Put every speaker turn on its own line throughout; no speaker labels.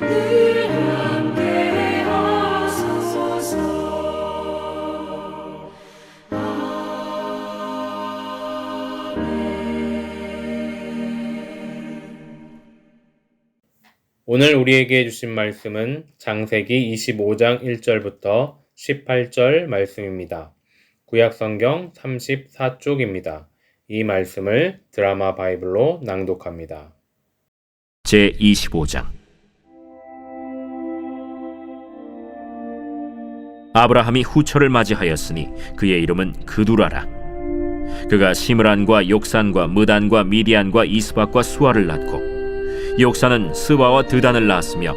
늘 함께 하소서.
오늘 우리에게 주신 말씀은 창세기 25장 1절부터 18절 말씀입니다. 구약성경 34쪽입니다. 이 말씀을 드라마 바이블로 낭독합니다.
제25장 아브라함이 후처를 맞이하였으니 그의 이름은 그두라라. 그가 시므란과 욕산과 무단과 미디안과 이스박과 수아를 낳고 욕산은 스바와 드단을 낳았으며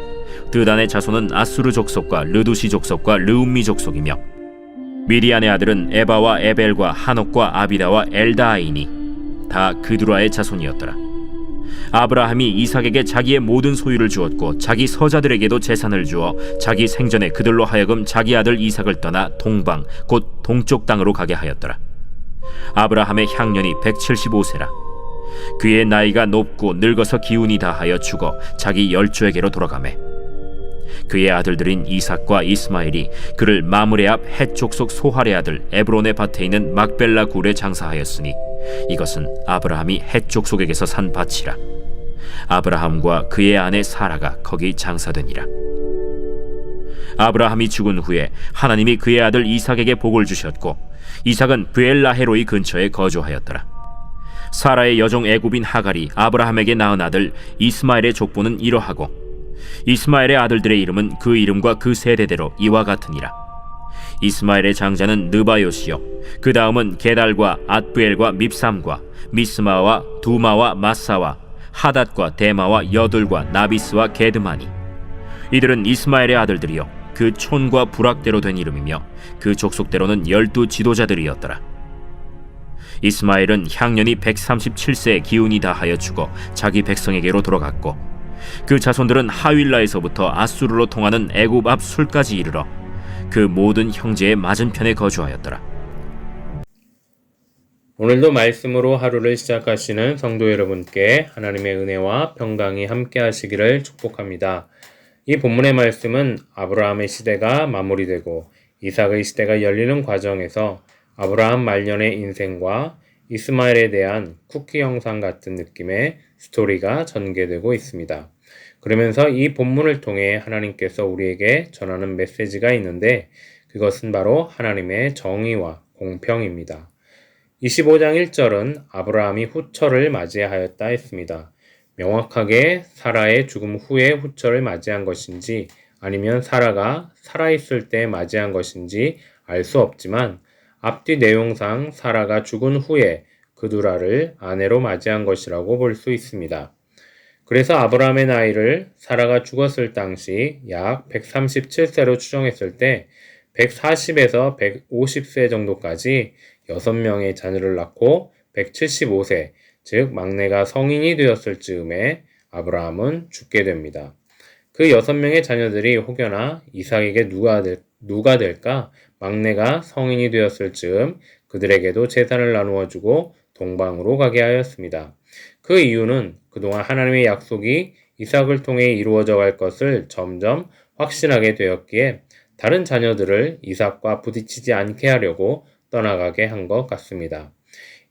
드단의 자손은 아수르 족속과 르두시 족속과 르움미 족속이며 미디안의 아들은 에바와 에벨과 하녹과 아비다와 엘다아이니 다 그두라의 자손이었더라. 아브라함이 이삭에게 자기의 모든 소유를 주었고 자기 서자들에게도 재산을 주어 자기 생전에 그들로 하여금 자기 아들 이삭을 떠나 동방 곧 동쪽 땅으로 가게 하였더라. 아브라함의 향년이 175세라. 그의 나이가 높고 늙어서 기운이 다하여 죽어 자기 열조에게로 돌아가매 그의 아들들인 이삭과 이스마엘이 그를 마므레 앞 헷 족속 소할의 아들 에브론의 밭에 있는 막벨라 굴에 장사하였으니 이것은 아브라함이 헷 족속에게서 산 밭이라. 아브라함과 그의 아내 사라가 거기 장사되니라. 아브라함이 죽은 후에 하나님이 그의 아들 이삭에게 복을 주셨고 이삭은 브엘라헤로이 근처에 거주하였더라. 사라의 여종 애굽인 하갈이 아브라함에게 낳은 아들 이스마엘의 족보는 이러하고 이스마엘의 아들들의 이름은 그 이름과 그 세대대로 이와 같으니라. 이스마엘의 장자는 느바요시요 그 다음은 게달과 앗부엘과 밉삼과 미스마와 두마와 마사와 하닷과 데마와 여둘과 나비스와 게드마니. 이들은 이스마엘의 아들들이요 그 촌과 부락대로 된 이름이며 그 족속대로는 12 지도자들이었더라. 이스마엘은 향년이 137세의 기운이 다하여 죽어 자기 백성에게로 돌아갔고 그 자손들은 하윌라에서부터 아수르로 통하는 애굽 앞 술까지 이르러 그 모든 형제의 맞은편에 거주하였더라.
오늘도 말씀으로 하루를 시작하시는 성도 여러분께 하나님의 은혜와 평강이 함께 하시기를 축복합니다. 이 본문의 말씀은 아브라함의 시대가 마무리되고 이삭의 시대가 열리는 과정에서 아브라함 말년의 인생과 이스마엘에 대한 쿠키 영상 같은 느낌의 스토리가 전개되고 있습니다. 그러면서 이 본문을 통해 하나님께서 우리에게 전하는 메시지가 있는데 그것은 바로 하나님의 정의와 공평입니다. 25장 1절은 아브라함이 후처를 맞이하였다 했습니다. 명확하게 사라의 죽음 후에 후처를 맞이한 것인지 아니면 사라가 살아있을 때 맞이한 것인지 알 수 없지만 앞뒤 내용상 사라가 죽은 후에 그두라를 아내로 맞이한 것이라고 볼 수 있습니다. 그래서 아브라함의 나이를 사라가 죽었을 당시 약 137세로 추정했을 때 140에서 150세 정도까지 6명의 자녀를 낳고 175세, 즉 막내가 성인이 되었을 즈음에 아브라함은 죽게 됩니다. 그 6명의 자녀들이 혹여나 이삭에게 누가 될까? 막내가 성인이 되었을 즈음 그들에게도 재산을 나누어 주고 동방으로 가게 하였습니다. 그 이유는 그동안 하나님의 약속이 이삭을 통해 이루어져 갈 것을 점점 확신하게 되었기에 다른 자녀들을 이삭과 부딪히지 않게 하려고 떠나가게 한 것 같습니다.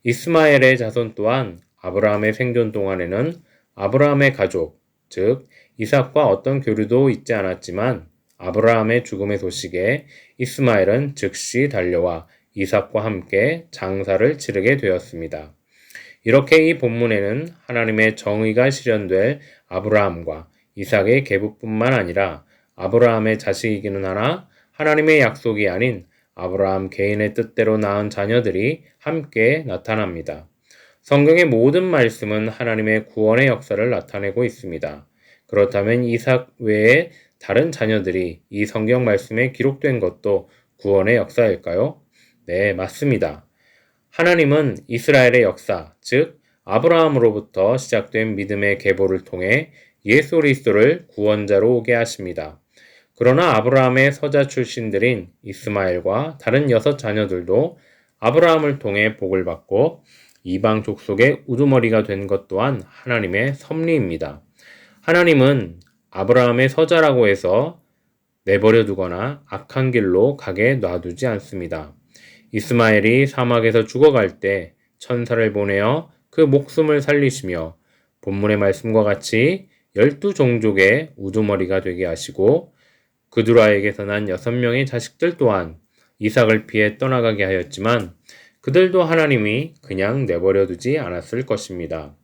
이스마엘의 자손 또한 아브라함의 생존 동안에는 아브라함의 가족, 즉 이삭과 어떤 교류도 있지 않았지만 아브라함의 죽음의 소식에 이스마엘은 즉시 달려와 이삭과 함께 장사를 치르게 되었습니다. 이렇게 이 본문에는 하나님의 정의가 실현될 아브라함과 이삭의 계보뿐만 아니라 아브라함의 자식이기는 하나 하나님의 약속이 아닌 아브라함 개인의 뜻대로 낳은 자녀들이 함께 나타납니다. 성경의 모든 말씀은 하나님의 구원의 역사를 나타내고 있습니다. 그렇다면 이삭 외에 다른 자녀들이 이 성경 말씀에 기록된 것도 구원의 역사일까요? 네, 맞습니다. 하나님은 이스라엘의 역사, 즉 아브라함으로부터 시작된 믿음의 계보를 통해 예수 그리스도를 구원자로 오게 하십니다. 그러나 아브라함의 서자 출신들인 이스마엘과 다른 6 자녀들도 아브라함을 통해 복을 받고 이방 족속의 우두머리가 된 것 또한 하나님의 섭리입니다. 하나님은 아브라함의 서자라고 해서 내버려 두거나 악한 길로 가게 놔두지 않습니다. 이스마엘이 사막에서 죽어갈 때 천사를 보내어 그 목숨을 살리시며 본문의 말씀과 같이 12종족의 우두머리가 되게 하시고 그두라에게서 난 6명의 자식들 또한 이삭을 피해 떠나가게 하였지만 그들도 하나님이 그냥 내버려 두지 않았을 것입니다.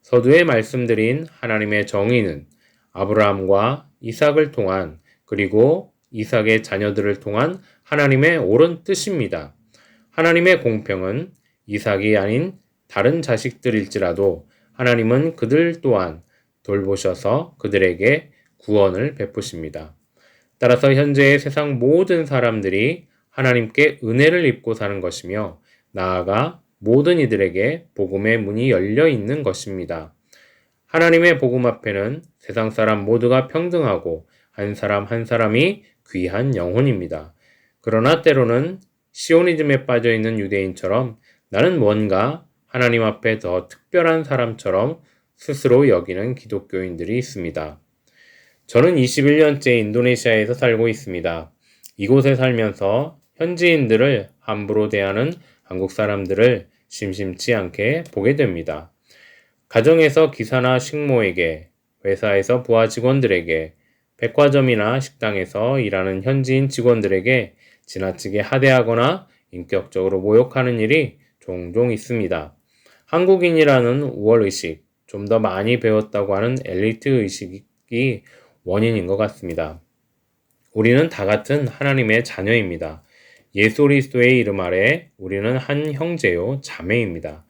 서두에 말씀드린 하나님의 정의는 아브라함과 이삭을 통한 그리고 이삭의 자녀들을 통한 하나님의 옳은 뜻입니다. 하나님의 공평은 이삭이 아닌 다른 자식들일지라도 하나님은 그들 또한 돌보셔서 그들에게 구원을 베푸십니다. 따라서 현재의 세상 모든 사람들이 하나님께 은혜를 입고 사는 것이며 나아가 모든 이들에게 복음의 문이 열려 있는 것입니다. 하나님의 복음 앞에는 세상 사람 모두가 평등하고 한 사람 한 사람이 귀한 영혼입니다. 그러나 때로는 시오니즘에 빠져 있는 유대인처럼 나는 뭔가 하나님 앞에 더 특별한 사람처럼 스스로 여기는 기독교인들이 있습니다. 저는 21년째 인도네시아에서 살고 있습니다. 이곳에 살면서 현지인들을 함부로 대하는 한국 사람들을 심심치 않게 보게 됩니다. 가정에서 기사나 식모에게, 회사에서 부하 직원들에게, 백화점이나 식당에서 일하는 현지인 직원들에게 지나치게 하대하거나 인격적으로 모욕하는 일이 종종 있습니다. 한국인이라는 우월의식, 좀 더 많이 배웠다고 하는 엘리트 의식이 원인인 것 같습니다. 우리는 다 같은 하나님의 자녀입니다. 예수 그리스도의 이름 아래 우리는 한 형제요 자매입니다.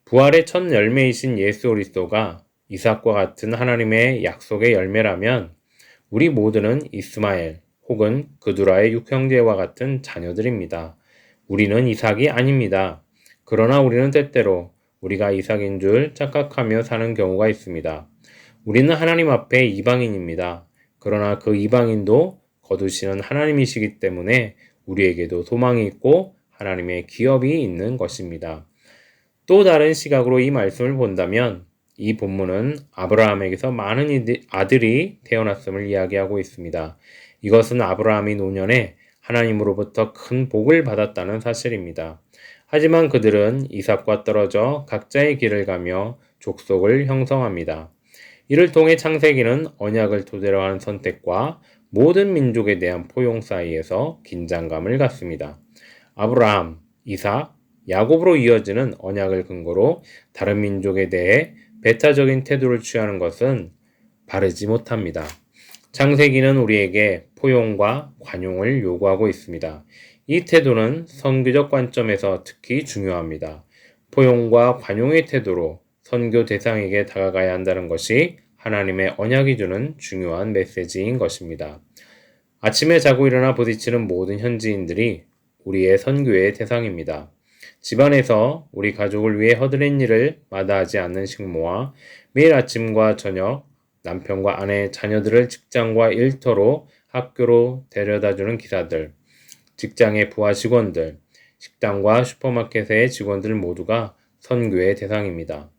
부활의 첫 열매이신 예수 그리스도가 이삭과 같은 하나님의 약속의 열매라면 우리 모두는 이스마엘 혹은 그두라의 육형제와 같은 자녀들입니다. 우리는 이삭이 아닙니다. 그러나 우리는 때때로 우리가 이삭인 줄 착각하며 사는 경우가 있습니다. 우리는 하나님 앞에 이방인입니다. 그러나 그 이방인도 거두시는 하나님이시기 때문에 우리에게도 소망이 있고 하나님의 기업이 있는 것입니다. 또 다른 시각으로 이 말씀을 본다면 이 본문은 아브라함에게서 많은 아들이 태어났음을 이야기하고 있습니다. 이것은 아브라함이 노년에 하나님으로부터 큰 복을 받았다는 사실입니다. 하지만 그들은 이삭과 떨어져 각자의 길을 가며 족속을 형성합니다. 이를 통해 창세기는 언약을 토대로 한 선택과 모든 민족에 대한 포용 사이에서 긴장감을 갖습니다. 아브라함, 이삭, 야곱으로 이어지는 언약을 근거로 다른 민족에 대해 배타적인 태도를 취하는 것은 바르지 못합니다. 창세기는 우리에게 포용과 관용을 요구하고 있습니다. 이 태도는 선교적 관점에서 특히 중요합니다. 포용과 관용의 태도로 선교 대상에게 다가가야 한다는 것이 하나님의 언약이 주는 중요한 메시지인 것입니다. 아침에 자고 일어나 부딪히는 모든 현지인들이 우리의 선교의 대상입니다. 집안에서 우리 가족을 위해 허드렛 일을 마다하지 않는 식모와 매일 아침과 저녁 남편과 아내, 자녀들을 직장과 일터로 학교로 데려다주는 기사들, 직장의 부하 직원들, 식당과 슈퍼마켓의 직원들 모두가 선교의 대상입니다.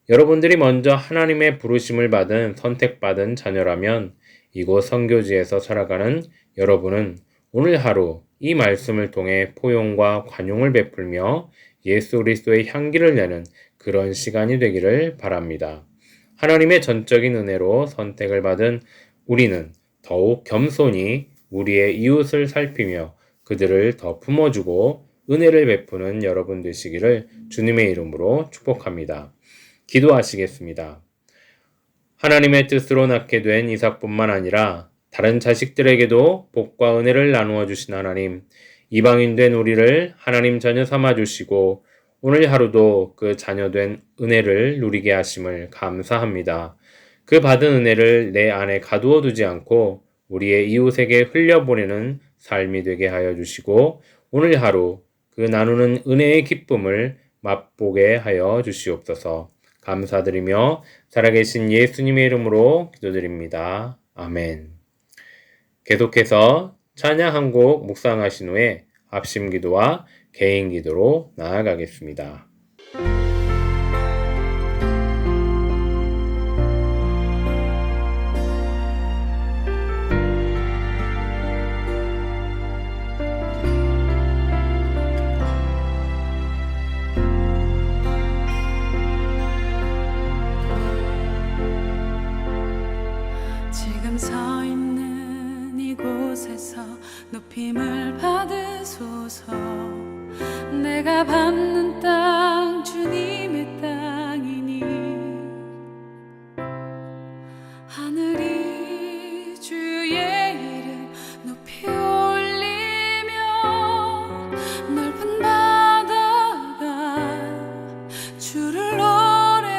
여러분들이 먼저 하나님의 부르심을 받은 선택받은 자녀라면 이곳 선교지에서 살아가는 여러분은 오늘 하루 이 말씀을 통해 포용과 관용을 베풀며 예수 그리스도의 향기를 내는 그런 시간이 되기를 바랍니다. 하나님의 전적인 은혜로 선택을 받은 우리는 더욱 겸손히 우리의 이웃을 살피며 그들을 더 품어주고 은혜를 베푸는 여러분 되시기를 주님의 이름으로 축복합니다. 기도하시겠습니다. 하나님의 뜻으로 낳게 된 이삭뿐만 아니라 다른 자식들에게도 복과 은혜를 나누어 주신 하나님, 이방인 된 우리를 하나님 자녀 삼아 주시고 오늘 하루도 그 자녀 된 은혜를 누리게 하심을 감사합니다. 그 받은 은혜를 내 안에 가두어 두지 않고 우리의 이웃에게 흘려보내는 삶이 되게 하여 주시고 오늘 하루 그 나누는 은혜의 기쁨을 맛보게 하여 주시옵소서. 감사드리며 살아계신 예수님의 이름으로 기도드립니다. 아멘. 계속해서 찬양 한 곡 묵상하신 후에 합심 기도와 개인 기도로 나아가겠습니다.
지금 서 있는 이곳에서 높임을 받으소서. 내가 밟는 땅 주님의 땅이니 하늘이 주의 이름 높이 올리며 넓은 바다가 주를 노래해.